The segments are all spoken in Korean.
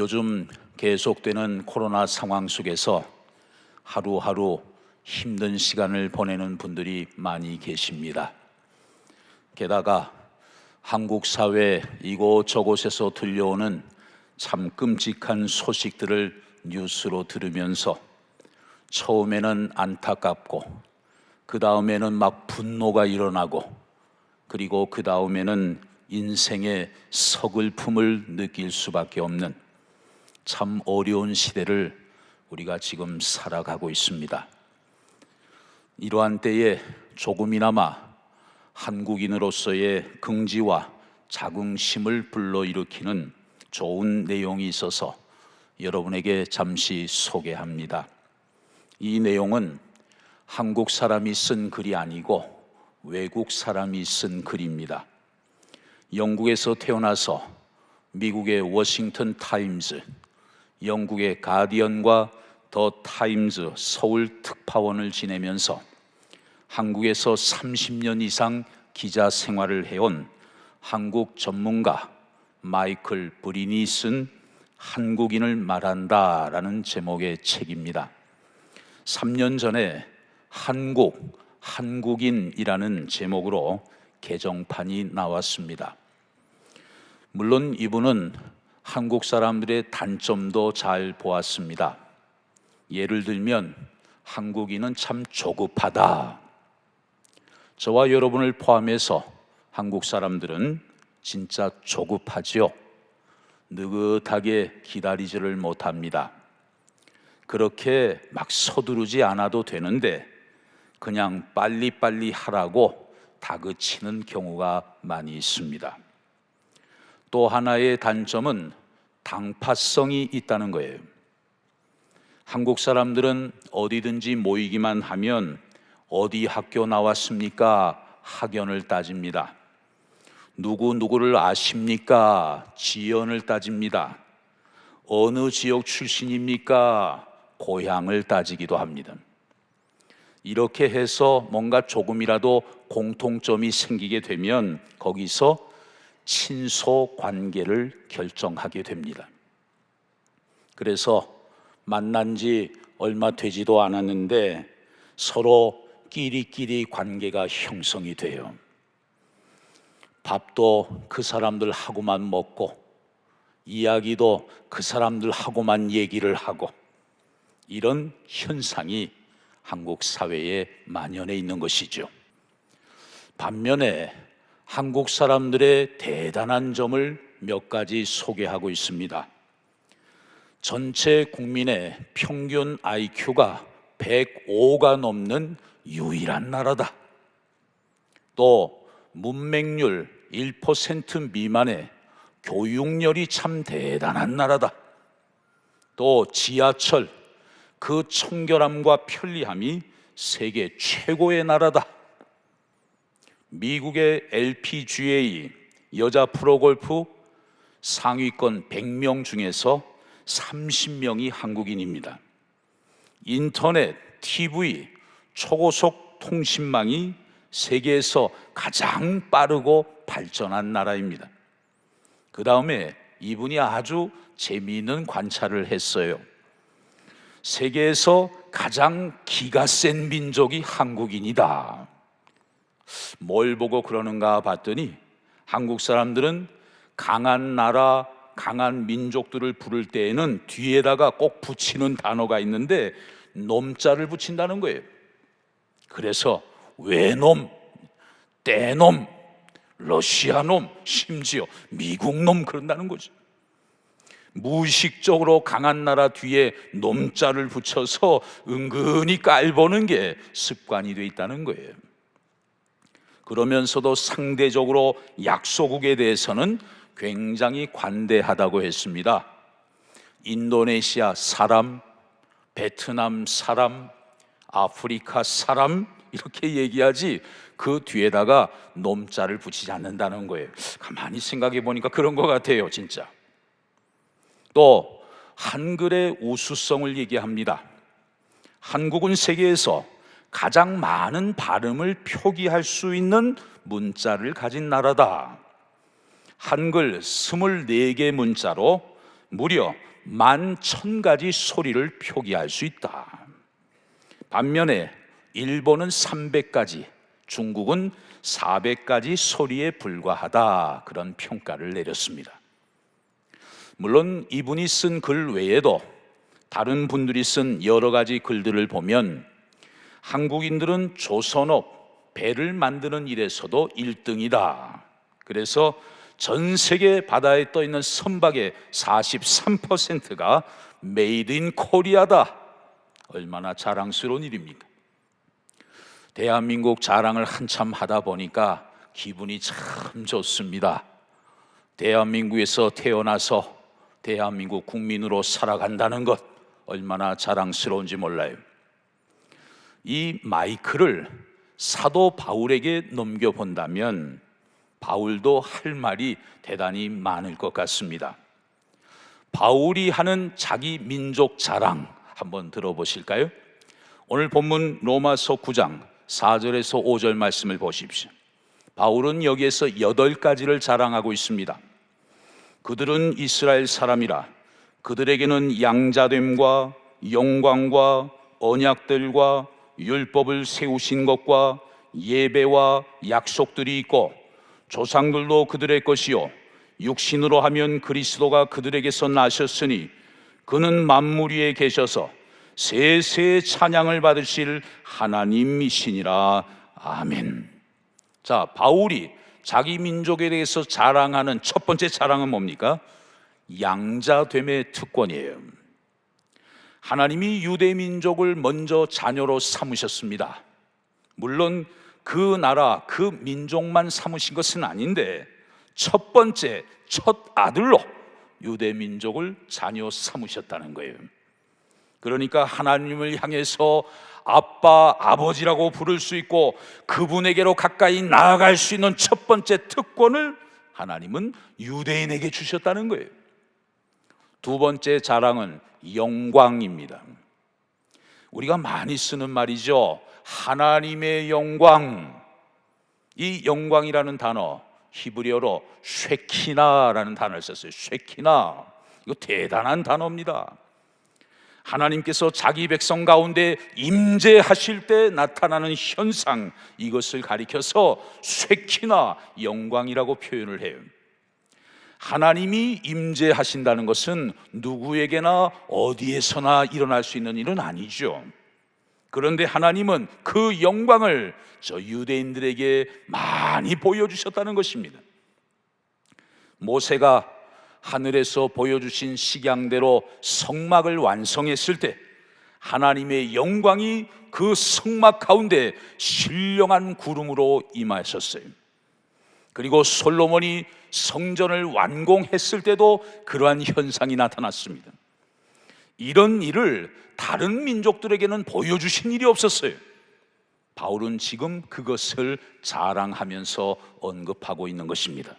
요즘 계속되는 코로나 상황 속에서 하루하루 힘든 시간을 보내는 분들이 많이 계십니다. 게다가 한국 사회 이곳저곳에서 들려오는 참 끔찍한 소식들을 뉴스로 들으면서 처음에는 안타깝고 그 다음에는 막 분노가 일어나고 그리고 그 다음에는 인생의 서글픔을 느낄 수밖에 없는 참 어려운 시대를 우리가 지금 살아가고 있습니다. 이러한 때에 조금이나마 한국인으로서의 긍지와 자긍심을 불러일으키는 좋은 내용이 있어서 여러분에게 잠시 소개합니다. 이 내용은 한국 사람이 쓴 글이 아니고 외국 사람이 쓴 글입니다. 영국에서 태어나서 미국의 워싱턴 타임즈, 영국의 가디언과 더 타임즈 서울 특파원을 지내면서 한국에서 30년 이상 기자 생활을 해온 한국 전문가 마이클 브린이 쓴 한국인을 말한다라는 제목의 책입니다. 3년 전에 한국인이라는 제목으로 개정판이 나왔습니다. 물론 이분은 한국 사람들의 단점도 잘 보았습니다. 예를 들면 한국인은 참 조급하다. 저와 여러분을 포함해서 한국 사람들은 진짜 조급하지요. 느긋하게 기다리지를 못합니다. 그렇게 막 서두르지 않아도 되는데 그냥 빨리빨리 하라고 다그치는 경우가 많이 있습니다. 또 하나의 단점은 당파성이 있다는 거예요. 한국 사람들은 어디든지 모이기만 하면 어디 학교 나왔습니까? 학연을 따집니다. 누구를 아십니까? 지연을 따집니다. 어느 지역 출신입니까? 고향을 따지기도 합니다. 이렇게 해서 뭔가 조금이라도 공통점이 생기게 되면 거기서 친소 관계를 결정하게 됩니다. 그래서 만난 지 얼마 되지도 않았는데 서로 끼리끼리 관계가 형성이 돼요. 밥도 그 사람들하고만 먹고 이야기도 그 사람들하고만 얘기를 하고 이런 현상이 한국 사회에 만연해 있는 것이죠. 반면에 한국 사람들의 대단한 점을 몇 가지 소개하고 있습니다. 전체 국민의 평균 IQ가 105가 넘는 유일한 나라다. 또 문맹률 1% 미만의 교육열이 참 대단한 나라다. 또 지하철 그 청결함과 편리함이 세계 최고의 나라다. 미국의 LPGA 여자 프로골프 상위권 100명 중에서 30명이 한국인입니다. 인터넷, TV, 초고속 통신망이 세계에서 가장 빠르고 발전한 나라입니다. 그 다음에 이분이 아주 재미있는 관찰을 했어요. 세계에서 가장 기가 센 민족이 한국인이다. 뭘 보고 그러는가 봤더니 한국 사람들은 강한 나라, 강한 민족들을 부를 때에는 뒤에다가 꼭 붙이는 단어가 있는데 놈자를 붙인다는 거예요. 그래서 외놈, 떼놈, 러시아놈, 심지어 미국놈 그런다는 거죠. 무의식적으로 강한 나라 뒤에 놈자를 붙여서 은근히 깔보는 게 습관이 돼 있다는 거예요. 그러면서도 상대적으로 약소국에 대해서는 굉장히 관대하다고 했습니다. 인도네시아 사람, 베트남 사람, 아프리카 사람 이렇게 얘기하지 그 뒤에다가 놈자를 붙이지 않는다는 거예요. 가만히 생각해 보니까 그런 것 같아요, 진짜. 또 한글의 우수성을 얘기합니다. 한국은 세계에서 가장 많은 발음을 표기할 수 있는 문자를 가진 나라다. 한글 24개 문자로 무려 11,000가지 소리를 표기할 수 있다. 반면에 일본은 300가지, 중국은 400가지 소리에 불과하다, 그런 평가를 내렸습니다. 물론 이분이 쓴 글 외에도 다른 분들이 쓴 여러 가지 글들을 보면 한국인들은 조선업, 배를 만드는 일에서도 1등이다. 그래서 전 세계 바다에 떠 있는 선박의 43%가 메이드 인 코리아다. 얼마나 자랑스러운 일입니까? 대한민국 자랑을 한참 하다 보니까 기분이 참 좋습니다. 대한민국에서 태어나서 대한민국 국민으로 살아간다는 것 얼마나 자랑스러운지 몰라요. 이 마이크를 사도 바울에게 넘겨본다면 바울도 할 말이 대단히 많을 것 같습니다. 바울이 하는 자기 민족 자랑 한번 들어보실까요? 오늘 본문 로마서 9장 4절에서 5절 말씀을 보십시오. 바울은 여기에서 8가지를 자랑하고 있습니다. 그들은 이스라엘 사람이라 그들에게는 양자됨과 영광과 언약들과 율법을 세우신 것과 예배와 약속들이 있고 조상들도 그들의 것이요 육신으로 하면 그리스도가 그들에게서 나셨으니 그는 만물 위에 계셔서 세세의 찬양을 받으실 하나님이시니라. 아멘. 자, 바울이 자기 민족에 대해서 자랑하는 첫 번째 자랑은 뭡니까? 양자됨의 특권이에요. 하나님이 유대 민족을 먼저 자녀로 삼으셨습니다. 물론 그 나라, 그 민족만 삼으신 것은 아닌데 첫 번째, 첫 아들로 유대 민족을 자녀 삼으셨다는 거예요. 그러니까 하나님을 향해서 아빠, 아버지라고 부를 수 있고 그분에게로 가까이 나아갈 수 있는 첫 번째 특권을 하나님은 유대인에게 주셨다는 거예요. 두 번째 자랑은 영광입니다. 우리가 많이 쓰는 말이죠. 하나님의 영광. 이 영광이라는 단어 히브리어로 쉐키나라는 단어를 썼어요. 쉐키나. 이거 대단한 단어입니다. 하나님께서 자기 백성 가운데 임재하실 때 나타나는 현상, 이것을 가리켜서 쉐키나, 영광이라고 표현을 해요. 하나님이 임재하신다는 것은 누구에게나 어디에서나 일어날 수 있는 일은 아니죠. 그런데 하나님은 그 영광을 저 유대인들에게 많이 보여주셨다는 것입니다. 모세가 하늘에서 보여주신 식양대로 성막을 완성했을 때 하나님의 영광이 그 성막 가운데 신령한 구름으로 임하셨어요. 그리고 솔로몬이 성전을 완공했을 때도 그러한 현상이 나타났습니다. 이런 일을 다른 민족들에게는 보여주신 일이 없었어요. 바울은 지금 그것을 자랑하면서 언급하고 있는 것입니다.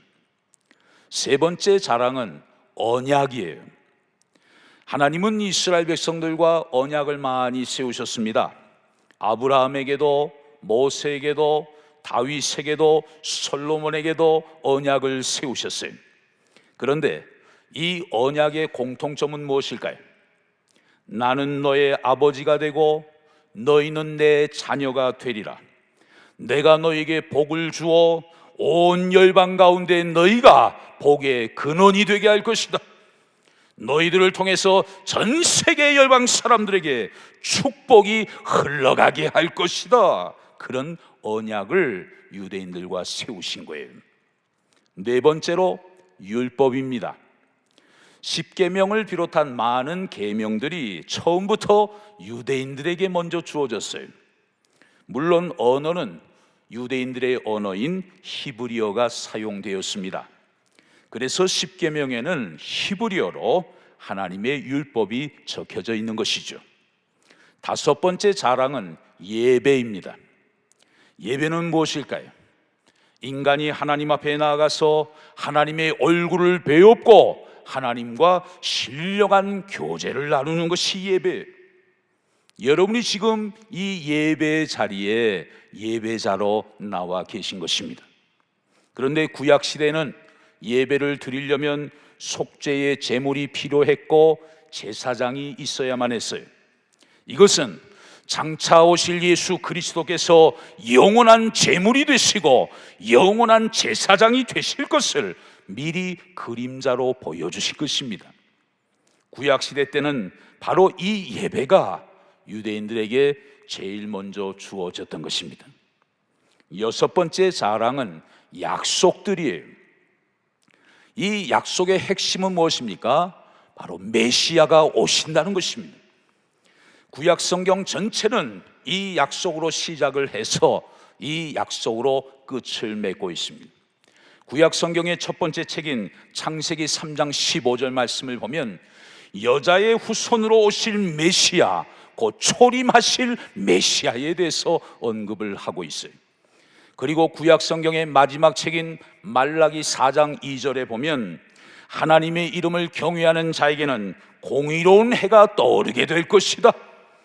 세 번째 자랑은 언약이에요. 하나님은 이스라엘 백성들과 언약을 많이 세우셨습니다. 아브라함에게도 모세에게도 다윗에게도 솔로몬에게도 언약을 세우셨어요. 그런데 이 언약의 공통점은 무엇일까요? 나는 너의 아버지가 되고 너희는 내 자녀가 되리라. 내가 너에게 복을 주어 온 열방 가운데 너희가 복의 근원이 되게 할 것이다. 너희들을 통해서 전 세계 열방 사람들에게 축복이 흘러가게 할 것이다. 그런 언약을 유대인들과 세우신 거예요. 네 번째로 율법입니다. 십계명을 비롯한 많은 계명들이 처음부터 유대인들에게 먼저 주어졌어요. 물론 언어는 유대인들의 언어인 히브리어가 사용되었습니다. 그래서 십계명에는 히브리어로 하나님의 율법이 적혀져 있는 것이죠. 다섯 번째 자랑은 예배입니다. 예배는 무엇일까요? 인간이 하나님 앞에 나아가서 하나님의 얼굴을 배웁고 하나님과 신령한 교제를 나누는 것이 예배. 여러분이 지금 이 예배 자리에 예배자로 나와 계신 것입니다. 그런데 구약 시대는 예배를 드리려면 속죄의 제물이 필요했고 제사장이 있어야만 했어요. 이것은 장차 오실 예수 그리스도께서 영원한 제물이 되시고 영원한 제사장이 되실 것을 미리 그림자로 보여주실 것입니다. 구약시대 때는 바로 이 예배가 유대인들에게 제일 먼저 주어졌던 것입니다. 여섯 번째 자랑은 약속들이에요. 이 약속의 핵심은 무엇입니까? 바로 메시아가 오신다는 것입니다. 구약 성경 전체는 이 약속으로 시작을 해서 이 약속으로 끝을 맺고 있습니다. 구약 성경의 첫 번째 책인 창세기 3장 15절 말씀을 보면 여자의 후손으로 오실 메시아, 곧 초림하실 메시아에 대해서 언급을 하고 있어요. 그리고 구약 성경의 마지막 책인 말라기 4장 2절에 보면 하나님의 이름을 경외하는 자에게는 공의로운 해가 떠오르게 될 것이다.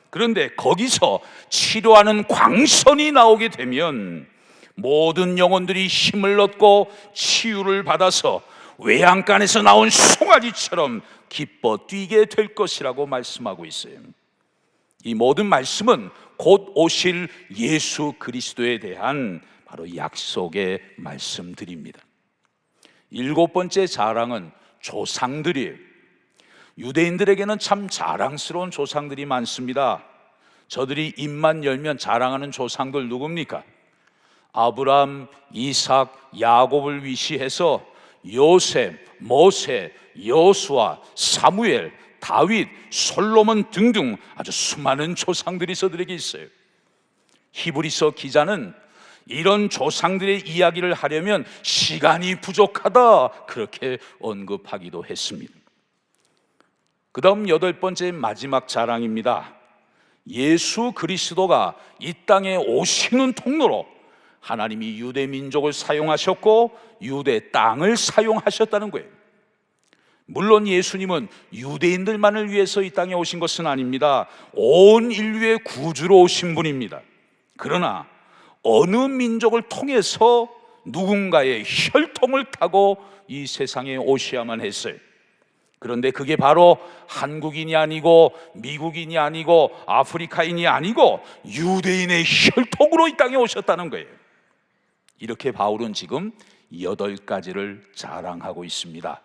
그런데 거기서 치료하는 광선이 나오게 되면 모든 영혼들이 힘을 얻고 치유를 받아서 외양간에서 나온 송아지처럼 기뻐 뛰게 될 것이라고 말씀하고 있어요. 이 모든 말씀은 곧 오실 예수 그리스도에 대한 바로 약속의 말씀들입니다. 일곱 번째 자랑은 조상들이에요. 유대인들에게는 참 자랑스러운 조상들이 많습니다. 저들이 입만 열면 자랑하는 조상들 누굽니까? 아브람, 이삭, 야곱을 위시해서 요셉, 모세, 여호수아, 사무엘, 다윗, 솔로몬 등등 아주 수많은 조상들이 저들에게 있어요. 히브리서 기자는 이런 조상들의 이야기를 하려면 시간이 부족하다 그렇게 언급하기도 했습니다. 그 다음 여덟 번째 마지막 자랑입니다. 예수 그리스도가 이 땅에 오시는 통로로 하나님이 유대 민족을 사용하셨고 유대 땅을 사용하셨다는 거예요. 물론 예수님은 유대인들만을 위해서 이 땅에 오신 것은 아닙니다. 온 인류의 구주로 오신 분입니다. 그러나 어느 민족을 통해서 누군가의 혈통을 타고 이 세상에 오셔야만 했어요. 그런데 그게 바로 한국인이 아니고 미국인이 아니고 아프리카인이 아니고 유대인의 혈통으로 이 땅에 오셨다는 거예요. 이렇게 바울은 지금 8가지를 자랑하고 있습니다.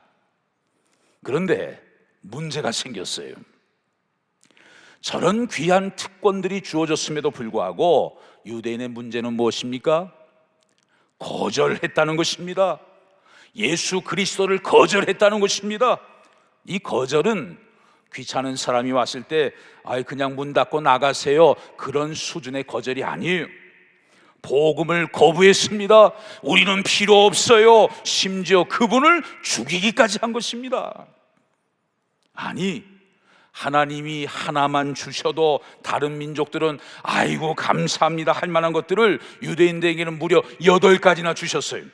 그런데 문제가 생겼어요. 저런 귀한 특권들이 주어졌음에도 불구하고 유대인의 문제는 무엇입니까? 거절했다는 것입니다. 예수 그리스도를 거절했다는 것입니다. 이 거절은 귀찮은 사람이 왔을 때 그냥 문 닫고 나가세요 그런 수준의 거절이 아니에요. 복음을 거부했습니다. 우리는 필요 없어요. 심지어 그분을 죽이기까지 한 것입니다. 아니, 하나님이 하나만 주셔도 다른 민족들은 아이고 감사합니다 할 만한 것들을 유대인들에게는 무려 8가지나 주셨어요.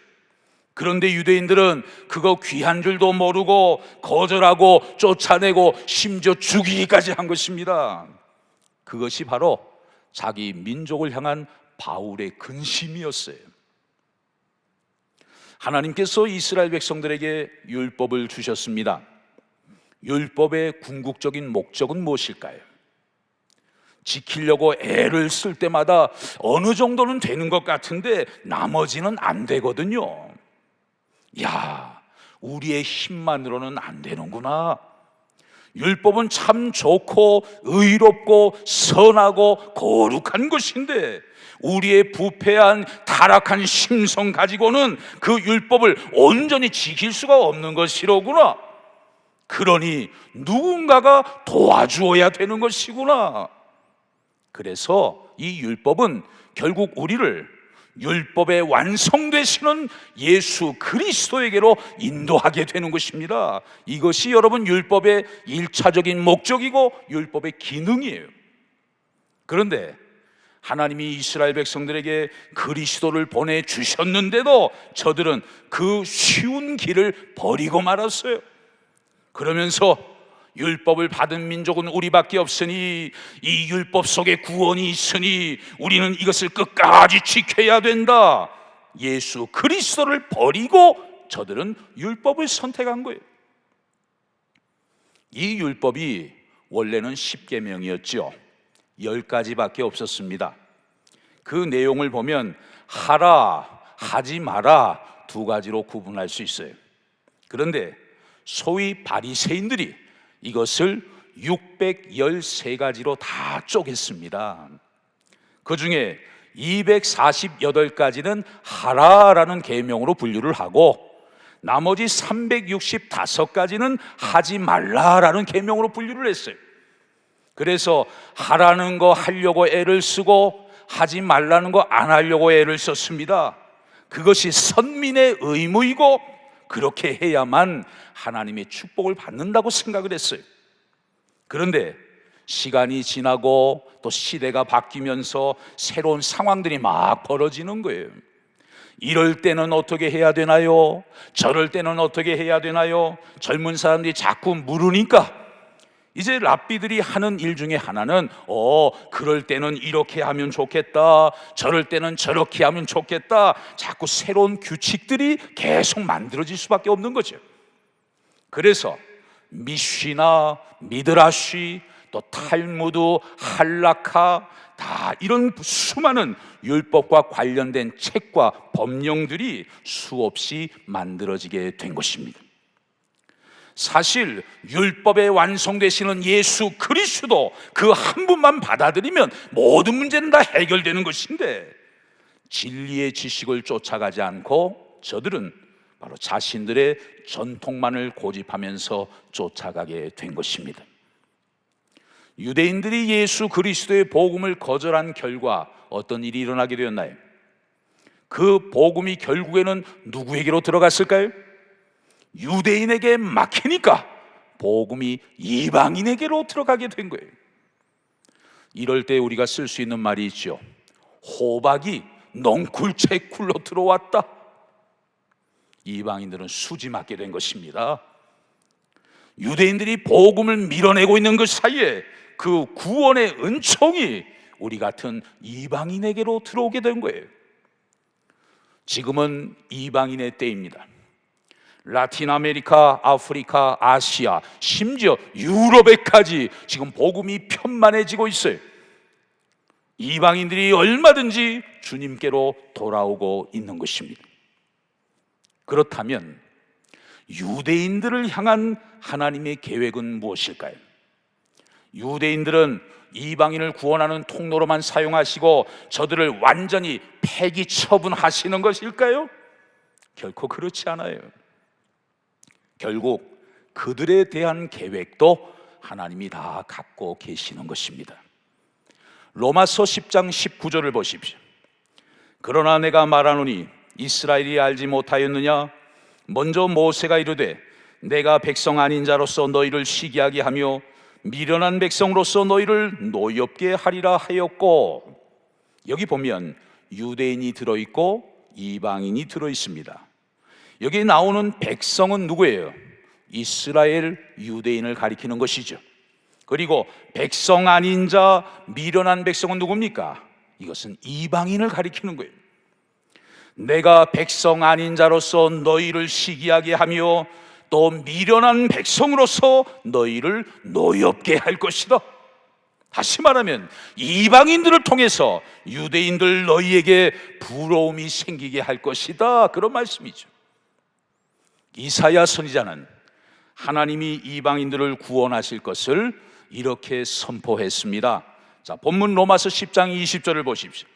그런데 유대인들은 그거 귀한 줄도 모르고 거절하고 쫓아내고 심지어 죽이기까지 한 것입니다. 그것이 바로 자기 민족을 향한 바울의 근심이었어요. 하나님께서 이스라엘 백성들에게 율법을 주셨습니다. 율법의 궁극적인 목적은 무엇일까요? 지키려고 애를 쓸 때마다 어느 정도는 되는 것 같은데 나머지는 안 되거든요. 우리의 힘만으로는 안 되는구나. 율법은 참 좋고 의롭고 선하고 거룩한 것인데 우리의 부패한 타락한 심성 가지고는 그 율법을 온전히 지킬 수가 없는 것이로구나. 그러니 누군가가 도와주어야 되는 것이구나. 그래서 이 율법은 결국 우리를 율법의 완성되시는 예수 그리스도에게로 인도하게 되는 것입니다. 이것이 여러분 율법의 1차적인 목적이고 율법의 기능이에요. 그런데 하나님이 이스라엘 백성들에게 그리스도를 보내주셨는데도 저들은 그 쉬운 길을 버리고 말았어요. 그러면서 율법을 받은 민족은 우리밖에 없으니 이 율법 속에 구원이 있으니 우리는 이것을 끝까지 지켜야 된다. 예수 그리스도를 버리고 저들은 율법을 선택한 거예요. 이 율법이 원래는 10계명이었죠. 10가지밖에 없었습니다. 그 내용을 보면 하라, 하지 마라 2가지로 구분할 수 있어요. 그런데 소위 바리새인들이 이것을 613가지로 다 쪼갰습니다. 그 중에 248가지는 하라라는 계명으로 분류를 하고 나머지 365가지는 하지 말라라는 계명으로 분류를 했어요. 그래서 하라는 거 하려고 애를 쓰고 하지 말라는 거 안 하려고 애를 썼습니다. 그것이 선민의 의무이고 그렇게 해야만 하나님의 축복을 받는다고 생각을 했어요. 그런데 시간이 지나고 또 시대가 바뀌면서 새로운 상황들이 막 벌어지는 거예요. 이럴 때는 어떻게 해야 되나요? 저럴 때는 어떻게 해야 되나요? 젊은 사람들이 자꾸 물으니까 이제 랍비들이 하는 일 중에 하나는 그럴 때는 이렇게 하면 좋겠다, 저럴 때는 저렇게 하면 좋겠다, 자꾸 새로운 규칙들이 계속 만들어질 수밖에 없는 거죠. 그래서 미쉬나 미드라쉬, 또 탈무드, 할라카, 다 이런 수많은 율법과 관련된 책과 법령들이 수없이 만들어지게 된 것입니다. 사실 율법의 완성되시는 예수 그리스도 그 한 분만 받아들이면 모든 문제는 다 해결되는 것인데, 진리의 지식을 쫓아가지 않고 저들은 바로 자신들의 전통만을 고집하면서 쫓아가게 된 것입니다. 유대인들이 예수 그리스도의 복음을 거절한 결과 어떤 일이 일어나게 되었나요? 그 복음이 결국에는 누구에게로 들어갔을까요? 유대인에게 막히니까 복음이 이방인에게로 들어가게 된 거예요. 이럴 때 우리가 쓸 수 있는 말이 있죠. 호박이 넝쿨째 굴러 들어왔다. 이방인들은 수지 맞게 된 것입니다. 유대인들이 복음을 밀어내고 있는 그 사이에 그 구원의 은총이 우리 같은 이방인에게로 들어오게 된 거예요. 지금은 이방인의 때입니다. 라틴 아메리카, 아프리카, 아시아, 심지어 유럽에까지 지금 복음이 편만해지고 있어요. 이방인들이 얼마든지 주님께로 돌아오고 있는 것입니다. 그렇다면 유대인들을 향한 하나님의 계획은 무엇일까요? 유대인들은 이방인을 구원하는 통로로만 사용하시고 저들을 완전히 폐기 처분하시는 것일까요? 결코 그렇지 않아요. 결국 그들에 대한 계획도 하나님이 다 갖고 계시는 것입니다. 로마서 10장 19절을 보십시오. 그러나 내가 말하노니 이스라엘이 알지 못하였느냐? 먼저 모세가 이르되 내가 백성 아닌 자로서 너희를 시기하게 하며 미련한 백성으로서 너희를 노엽게 하리라 하였고, 여기 보면 유대인이 들어있고 이방인이 들어있습니다. 여기 나오는 백성은 누구예요? 이스라엘 유대인을 가리키는 것이죠. 그리고 백성 아닌 자, 미련한 백성은 누굽니까? 이것은 이방인을 가리키는 거예요. 내가 백성 아닌 자로서 너희를 시기하게 하며 또 미련한 백성으로서 너희를 노엽게 할 것이다. 다시 말하면 이방인들을 통해서 유대인들 너희에게 부러움이 생기게 할 것이다, 그런 말씀이죠. 이사야 선지자는 하나님이 이방인들을 구원하실 것을 이렇게 선포했습니다. 자, 본문 로마서 10장 20절을 보십시오.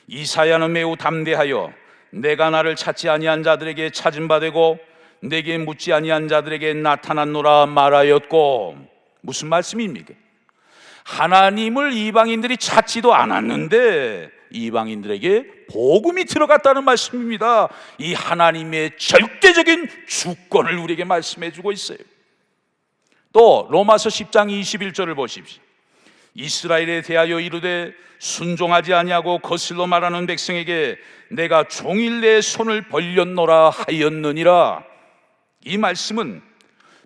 이사야는 매우 담대하여 내가 나를 찾지 아니한 자들에게 찾은 바 되고 내게 묻지 아니한 자들에게 나타났노라 말하였고, 무슨 말씀입니까? 하나님을 이방인들이 찾지도 않았는데 이방인들에게 복음이 들어갔다는 말씀입니다. 이 하나님의 절대적인 주권을 우리에게 말씀해 주고 있어요. 또 로마서 10장 21절을 보십시오. 이스라엘에 대하여 이르되 순종하지 아니하고 거슬러 말하는 백성에게 내가 종일 내 손을 벌렸노라 하였느니라. 이 말씀은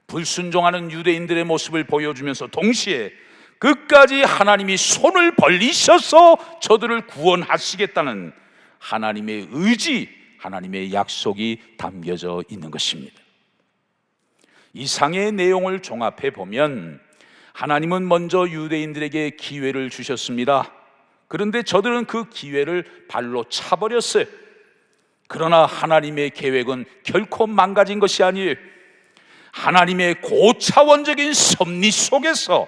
불순종하는 유대인들의 모습을 보여주면서 동시에 끝까지 하나님이 손을 벌리셔서 저들을 구원하시겠다는 하나님의 의지, 하나님의 약속이 담겨져 있는 것입니다. 이상의 내용을 종합해 보면 하나님은 먼저 유대인들에게 기회를 주셨습니다. 그런데 저들은 그 기회를 발로 차버렸어요. 그러나 하나님의 계획은 결코 망가진 것이 아니에요. 하나님의 고차원적인 섭리 속에서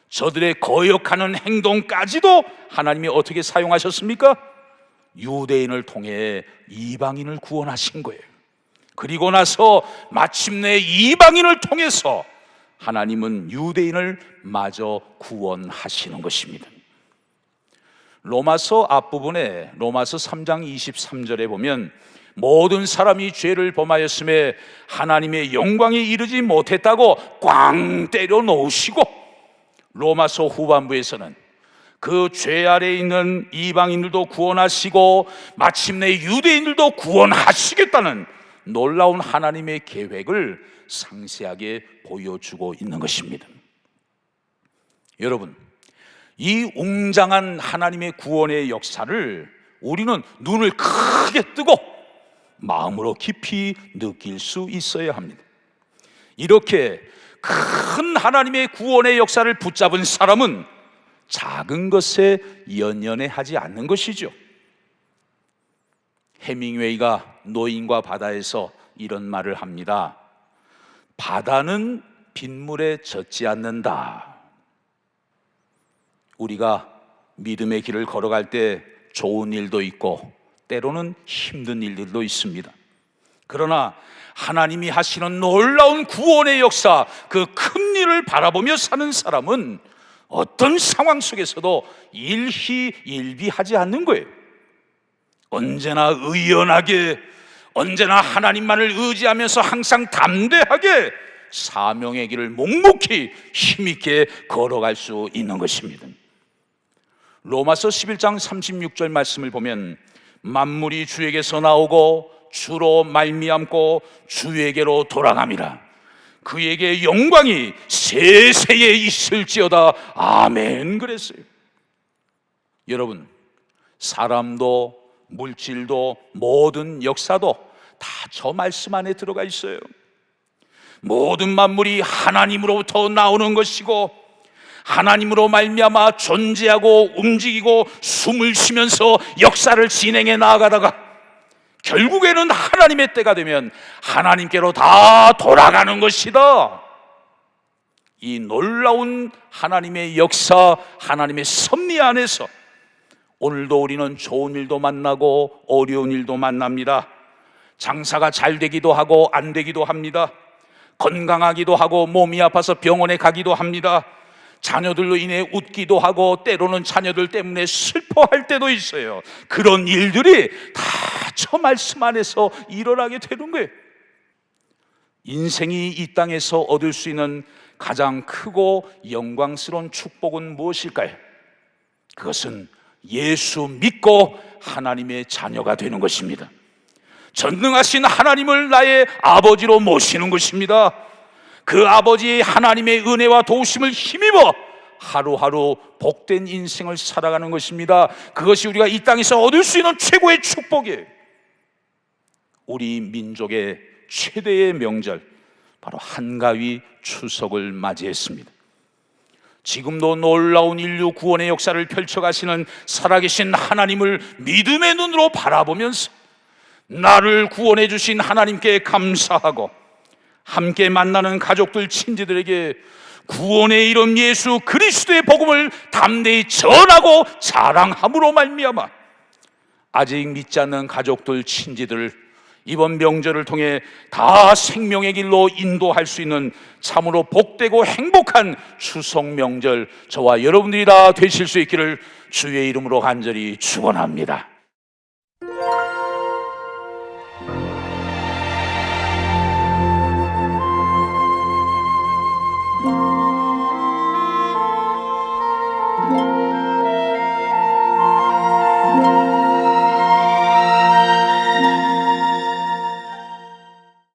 저들의 거역하는 행동까지도 하나님이 어떻게 사용하셨습니까? 유대인을 통해 이방인을 구원하신 거예요. 그리고 나서 마침내 이방인을 통해서 하나님은 유대인을 마저 구원하시는 것입니다. 로마서 앞부분에 로마서 3장 23절에 보면 모든 사람이 죄를 범하였음에 하나님의 영광에 이르지 못했다고 꽝 때려 놓으시고, 로마서 후반부에서는 그 죄 아래에 있는 이방인들도 구원하시고 마침내 유대인들도 구원하시겠다는 놀라운 하나님의 계획을 상세하게 보여주고 있는 것입니다. 여러분, 이 웅장한 하나님의 구원의 역사를 우리는 눈을 크게 뜨고 마음으로 깊이 느낄 수 있어야 합니다. 이렇게 큰 하나님의 구원의 역사를 붙잡은 사람은 작은 것에 연연해하지 않는 것이죠. 해밍웨이가 노인과 바다에서 이런 말을 합니다. 바다는 빗물에 젖지 않는다. 우리가 믿음의 길을 걸어갈 때 좋은 일도 있고 때로는 힘든 일들도 있습니다. 그러나 하나님이 하시는 놀라운 구원의 역사, 그 큰 일을 바라보며 사는 사람은 어떤 상황 속에서도 일희일비하지 않는 거예요. 언제나 의연하게, 언제나 하나님만을 의지하면서 항상 담대하게 사명의 길을 묵묵히 힘있게 걸어갈 수 있는 것입니다. 로마서 11장 36절 말씀을 보면 만물이 주에게서 나오고 주로 말미암고 주에게로 돌아감이라. 그에게 영광이 세세에 있을지어다. 아멘. 그랬어요. 여러분, 사람도 물질도 모든 역사도 다 저 말씀 안에 들어가 있어요. 모든 만물이 하나님으로부터 나오는 것이고 하나님으로 말미암아 존재하고 움직이고 숨을 쉬면서 역사를 진행해 나아가다가 결국에는 하나님의 때가 되면 하나님께로 다 돌아가는 것이다. 이 놀라운 하나님의 역사, 하나님의 섭리 안에서 오늘도 우리는 좋은 일도 만나고 어려운 일도 만납니다. 장사가 잘 되기도 하고 안 되기도 합니다. 건강하기도 하고 몸이 아파서 병원에 가기도 합니다. 자녀들로 인해 웃기도 하고 때로는 자녀들 때문에 슬퍼할 때도 있어요. 그런 일들이 다 저 말씀 안에서 일어나게 되는 거예요. 인생이 이 땅에서 얻을 수 있는 가장 크고 영광스러운 축복은 무엇일까요? 그것은 예수 믿고 하나님의 자녀가 되는 것입니다. 전능하신 하나님을 나의 아버지로 모시는 것입니다. 그 아버지의 하나님의 은혜와 도우심을 힘입어 하루하루 복된 인생을 살아가는 것입니다. 그것이 우리가 이 땅에서 얻을 수 있는 최고의 축복이에요. 우리 민족의 최대의 명절, 바로 한가위 추석을 맞이했습니다. 지금도 놀라운 인류 구원의 역사를 펼쳐가시는 살아계신 하나님을 믿음의 눈으로 바라보면서 나를 구원해 주신 하나님께 감사하고 함께 만나는 가족들, 친지들에게 구원의 이름 예수 그리스도의 복음을 담대히 전하고 자랑함으로 말미암아 아직 믿지 않는 가족들, 친지들 이번 명절을 통해 다 생명의 길로 인도할 수 있는 참으로 복되고 행복한 추석 명절 저와 여러분들이 다 되실 수 있기를 주의 이름으로 간절히 축원합니다.